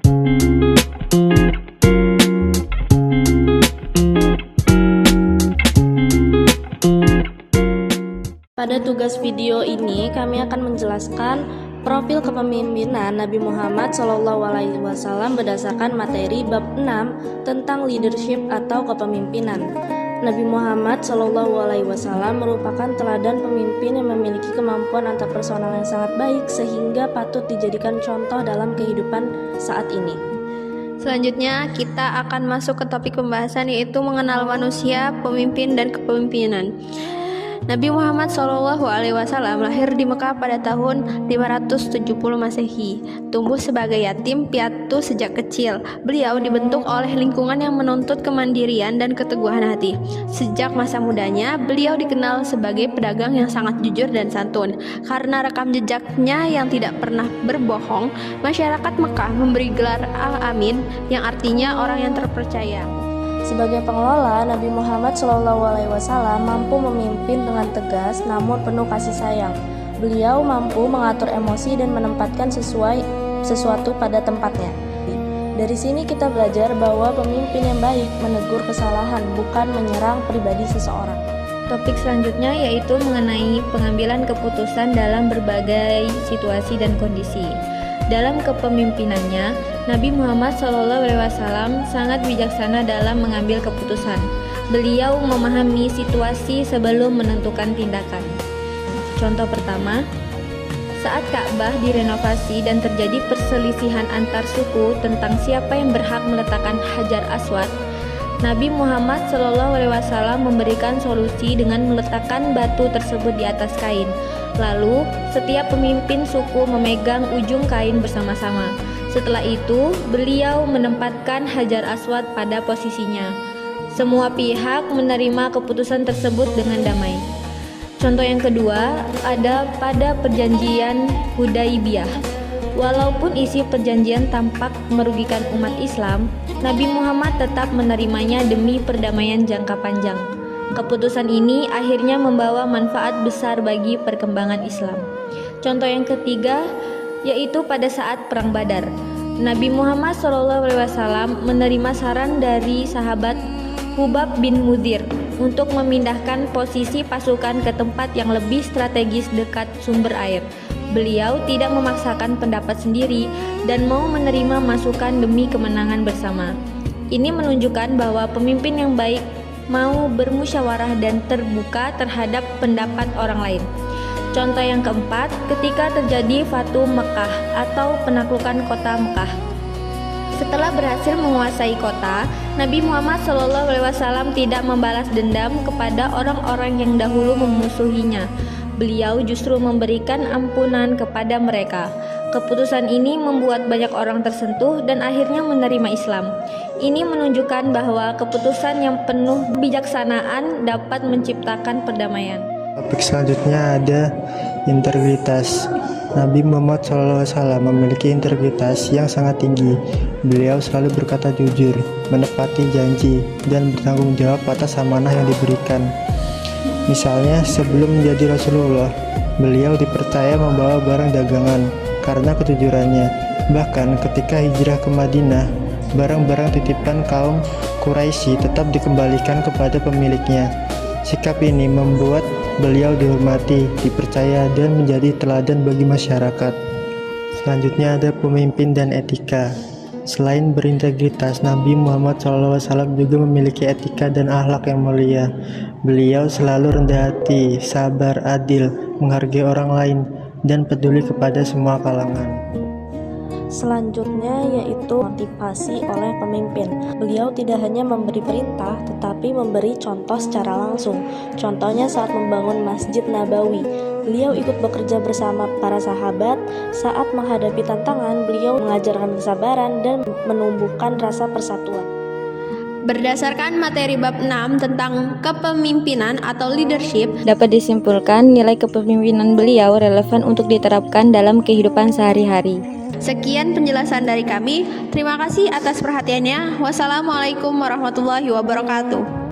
Pada tugas video ini, kami akan menjelaskan profil kepemimpinan Nabi Muhammad SAW berdasarkan materi bab 6 tentang leadership atau kepemimpinan. Nabi Muhammad SAW merupakan teladan pemimpin yang memiliki kemampuan antarpersonal yang sangat baik sehingga patut dijadikan contoh dalam kehidupan saat ini. Selanjutnya kita akan masuk ke topik pembahasan, yaitu mengenal manusia, pemimpin, dan kepemimpinan. Nabi Muhammad SAW lahir di Mekah pada tahun 570 Masehi. Tumbuh sebagai yatim piatu sejak kecil. Beliau dibentuk oleh lingkungan yang menuntut kemandirian dan keteguhan hati. Sejak masa mudanya, beliau dikenal sebagai pedagang yang sangat jujur dan santun. Karena rekam jejaknya yang tidak pernah berbohong, masyarakat Mekah memberi gelar Al-Amin, yang artinya orang yang terpercaya. Sebagai pengelola, Nabi Muhammad SAW mampu memimpin dengan tegas namun penuh kasih sayang. Beliau mampu mengatur emosi dan menempatkan sesuatu pada tempatnya. Dari sini kita belajar bahwa pemimpin yang baik menegur kesalahan, bukan menyerang pribadi seseorang. Topik selanjutnya yaitu mengenai pengambilan keputusan dalam berbagai situasi dan kondisi. Dalam kepemimpinannya, Nabi Muhammad SAW sangat bijaksana dalam mengambil keputusan. Beliau memahami situasi sebelum menentukan tindakan. Contoh pertama, saat Ka'bah direnovasi dan terjadi perselisihan antar suku tentang siapa yang berhak meletakkan Hajar Aswad, Nabi Muhammad SAW memberikan solusi dengan meletakkan batu tersebut di atas kain. Lalu, setiap pemimpin suku memegang ujung kain bersama-sama. Setelah itu, beliau menempatkan Hajar Aswad pada posisinya. Semua pihak menerima keputusan tersebut dengan damai. Contoh yang kedua ada pada perjanjian Hudaibiyah. Walaupun isi perjanjian tampak merugikan umat Islam, Nabi Muhammad tetap menerimanya demi perdamaian jangka panjang. Keputusan ini akhirnya membawa manfaat besar bagi perkembangan Islam. Contoh yang ketiga yaitu pada saat Perang Badar. Nabi Muhammad SAW menerima saran dari sahabat Hubab bin Mudhir untuk memindahkan posisi pasukan ke tempat yang lebih strategis dekat sumber air. Beliau tidak memaksakan pendapat sendiri dan mau menerima masukan demi kemenangan bersama. Ini menunjukkan bahwa pemimpin yang baik mau bermusyawarah dan terbuka terhadap pendapat orang lain. Contoh yang keempat, ketika terjadi Fatu Mekah atau penaklukan kota Mekah. Setelah berhasil menguasai kota, Nabi Muhammad SAW tidak membalas dendam kepada orang-orang yang dahulu memusuhinya. Beliau justru memberikan ampunan kepada mereka. Keputusan ini membuat banyak orang tersentuh dan akhirnya menerima Islam. Ini menunjukkan bahwa keputusan yang penuh kebijaksanaan dapat menciptakan perdamaian. Topik selanjutnya ada integritas. Nabi Muhammad SAW memiliki integritas yang sangat tinggi. Beliau selalu berkata jujur, menepati janji, dan bertanggung jawab atas amanah yang diberikan. Misalnya, sebelum menjadi Rasulullah, beliau dipercaya membawa barang dagangan karena kejujurannya. Bahkan ketika hijrah ke Madinah, barang-barang titipan kaum Quraisy tetap dikembalikan kepada pemiliknya. Sikap ini membuat beliau dihormati, dipercaya, dan menjadi teladan bagi masyarakat. Selanjutnya ada pemimpin dan etika. Selain berintegritas, Nabi Muhammad SAW juga memiliki etika dan akhlak yang mulia. Beliau selalu rendah hati, sabar, adil, menghargai orang lain, dan peduli kepada semua kalangan. Selanjutnya yaitu motivasi oleh pemimpin. Beliau tidak hanya memberi perintah, tetapi memberi contoh secara langsung. Contohnya saat membangun Masjid Nabawi, beliau ikut bekerja bersama para sahabat. Saat menghadapi tantangan, beliau mengajarkan kesabaran dan menumbuhkan rasa persatuan. Berdasarkan materi bab 6 tentang kepemimpinan atau leadership, dapat disimpulkan nilai kepemimpinan beliau relevan untuk diterapkan dalam kehidupan sehari-hari. Sekian penjelasan dari kami. Terima kasih atas perhatiannya. Wassalamualaikum warahmatullahi wabarakatuh.